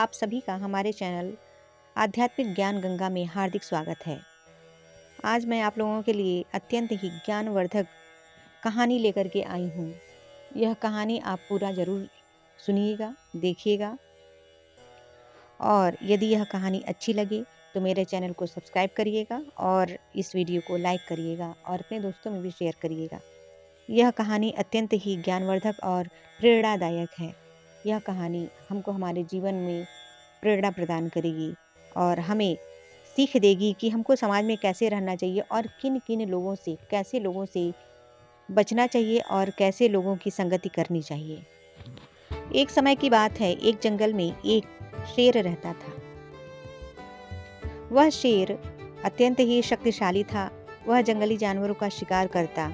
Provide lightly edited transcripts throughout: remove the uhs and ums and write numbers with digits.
आप सभी का हमारे चैनल आध्यात्मिक ज्ञान गंगा में हार्दिक स्वागत है। आज मैं आप लोगों के लिए अत्यंत ही ज्ञानवर्धक कहानी लेकर के आई हूँ। यह कहानी आप पूरा ज़रूर सुनिएगा, देखिएगा और यदि यह कहानी अच्छी लगे तो मेरे चैनल को सब्सक्राइब करिएगा और इस वीडियो को लाइक करिएगा और अपने दोस्तों में भी शेयर करिएगा। यह कहानी अत्यंत ही ज्ञानवर्धक और प्रेरणादायक है। यह कहानी हमको हमारे जीवन में प्रेरणा प्रदान करेगी और हमें सीख देगी कि हमको समाज में कैसे रहना चाहिए और किन किन लोगों से, कैसे लोगों से बचना चाहिए और कैसे लोगों की संगति करनी चाहिए। एक समय की बात है, एक जंगल में एक शेर रहता था। वह शेर अत्यंत ही शक्तिशाली था। वह जंगली जानवरों का शिकार करता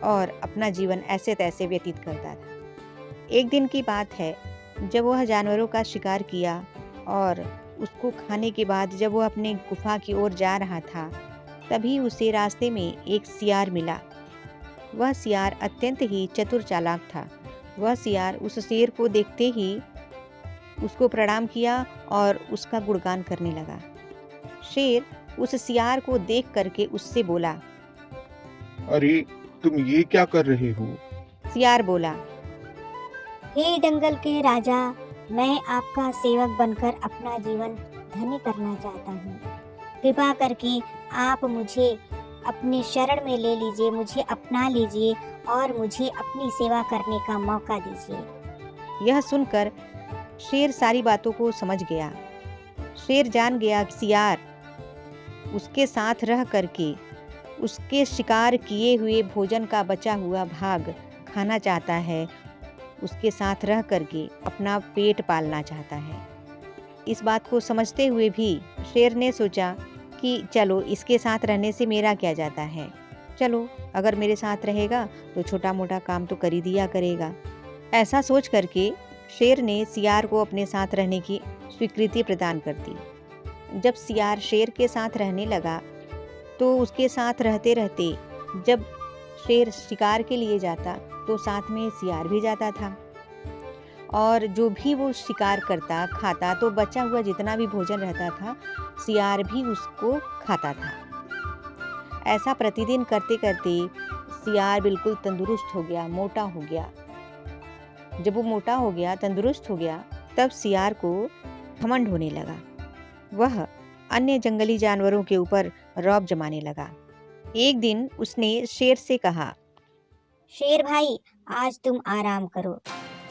और अपना जीवन ऐसे तैसे व्यतीत करता था। एक दिन की बात है, जब वह जानवरों का शिकार किया और उसको खाने के बाद जब वह अपने गुफा की ओर जा रहा था, तभी उसे रास्ते में एक सियार मिला। वह सियार अत्यंत ही चतुर चालाक था। वह सियार उस शेर को देखते ही उसको प्रणाम किया और उसका गुणगान करने लगा। शेर उस सियार को देख करके उससे बोला। अरे, तुम ये क्या कर रहे हो? सियार बोला, हे जंगल के राजा, मैं आपका सेवक बनकर अपना जीवन धन्य करना चाहता हूँ। कृपा करके आप मुझे अपने शरण में ले लीजिए, मुझे अपना लीजिए और मुझे अपनी सेवा करने का मौका दीजिए। यह सुनकर शेर सारी बातों को समझ गया। शेर जान गया कि सियार उसके साथ रह करके उसके शिकार किए हुए भोजन का बचा हुआ भाग खाना चाहता है, उसके साथ रह करके अपना पेट पालना चाहता है। इस बात को समझते हुए भी शेर ने सोचा कि चलो, इसके साथ रहने से मेरा क्या जाता है, चलो अगर मेरे साथ रहेगा तो छोटा मोटा काम तो कर ही दिया करेगा। ऐसा सोच करके शेर ने सियार को अपने साथ रहने की स्वीकृति प्रदान कर दी। जब सियार शेर के साथ रहने लगा तो उसके साथ रहते रहते जब शेर शिकार के लिए जाता तो साथ में सियार भी जाता था और जो भी वो शिकार करता खाता तो बचा हुआ जितना भी भोजन रहता था सियार भी उसको खाता था। ऐसा प्रतिदिन करते करते सियार बिल्कुल तंदुरुस्त हो गया, मोटा हो गया। जब वो मोटा हो गया, तंदुरुस्त हो गया, तब सियार को घमंड होने लगा। वह अन्य जंगली जानवरों के ऊपर रौब जमाने लगा। एक दिन उसने शेर से कहा, शेर भाई, आज तुम आराम करो,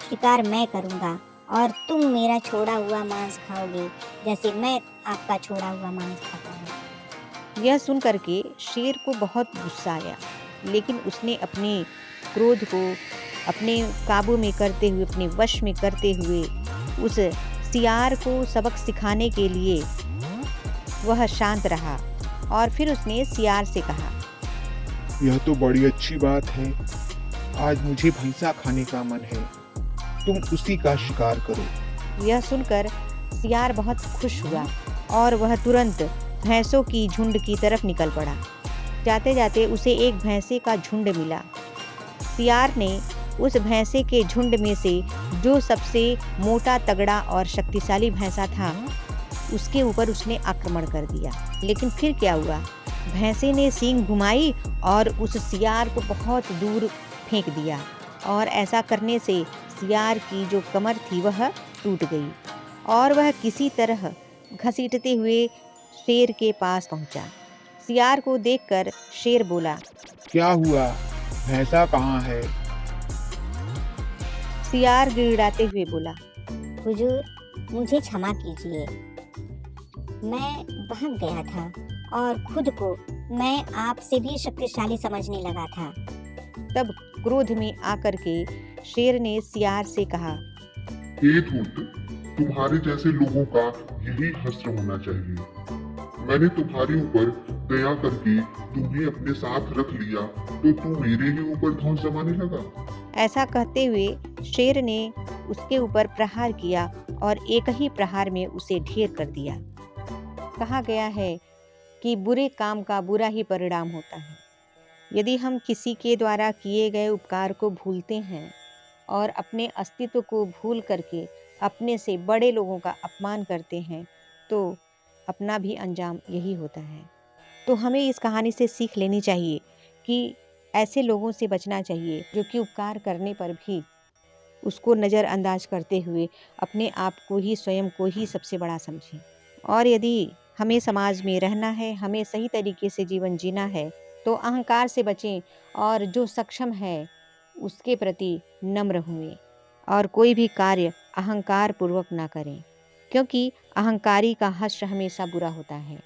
शिकार मैं करूँगा और तुम मेरा छोड़ा हुआ मांस खाओगे जैसे मैं आपका छोड़ा हुआ मांस खाता हूँ। यह सुन करके शेर को बहुत गुस्सा आया, लेकिन उसने अपने क्रोध को अपने काबू में करते हुए, अपने वश में करते हुए उस सियार को सबक सिखाने के लिए वह शांत रहा और फिर उसने सियार से कहा, यह तो बड़ी अच्छी बात है। आज मुझे भैंसा खाने का मन है, तुम उसी का शिकार करो। यह सुनकर सियार बहुत खुश हुआ और वह तुरंत भैंसों की झुंड की तरफ निकल पड़ा। जाते जाते उसे एक भैंसे का झुंड मिला। सियार ने उस भैंसे के झुंड में से जो सबसे मोटा, तगड़ा और शक्तिशाली भैंसा था उसके ऊपर उसने आक्रमण कर दिया। लेकिन फिर क्या हुआ, भैंसे ने सींग घुमाई और उस सियार को बहुत दूर फेंक दिया और ऐसा करने से सियार की जो कमर थी वह टूट गई और वह किसी तरह घसीटते हुए शेर के पास पहुंचा। सियार को देखकर शेर बोला, क्या हुआ? भैंसा कहाँ है? सियार गिड़गिड़ाते हुए बोला, हुजूर, मुझे क्षमा कीजिए, मैं बहक गया था और खुद को मैं आपसे भी शक्तिशाली समझने लगा था। तब क्रोध में आकर के शेर ने सियार से कहा, हे धूर्त, तुम्हारे जैसे लोगों का यही हश्र होना चाहिए। मैंने तुम्हारे ऊपर दया करके तुम्हें अपने साथ रख लिया तो तू मेरे ही ऊपर धौंस जमाने लगा। ऐसा कहते हुए शेर ने उसके ऊपर प्रहार किया और एक ही प्रहार में उसे ढेर कर दिया। कहा गया है कि बुरे काम का बुरा ही परिणाम होता है। यदि हम किसी के द्वारा किए गए उपकार को भूलते हैं और अपने अस्तित्व को भूल करके अपने से बड़े लोगों का अपमान करते हैं तो अपना भी अंजाम यही होता है। तो हमें इस कहानी से सीख लेनी चाहिए कि ऐसे लोगों से बचना चाहिए जो कि उपकार करने पर भी उसको नज़रअंदाज करते हुए अपने आप को ही, स्वयं को ही सबसे बड़ा समझें। और यदि हमें समाज में रहना है, हमें सही तरीके से जीवन जीना है, तो अहंकार से बचें और जो सक्षम है उसके प्रति नम्र हुए और कोई भी कार्य अहंकार पूर्वक ना करें, क्योंकि अहंकारी का हश्र हमेशा बुरा होता है।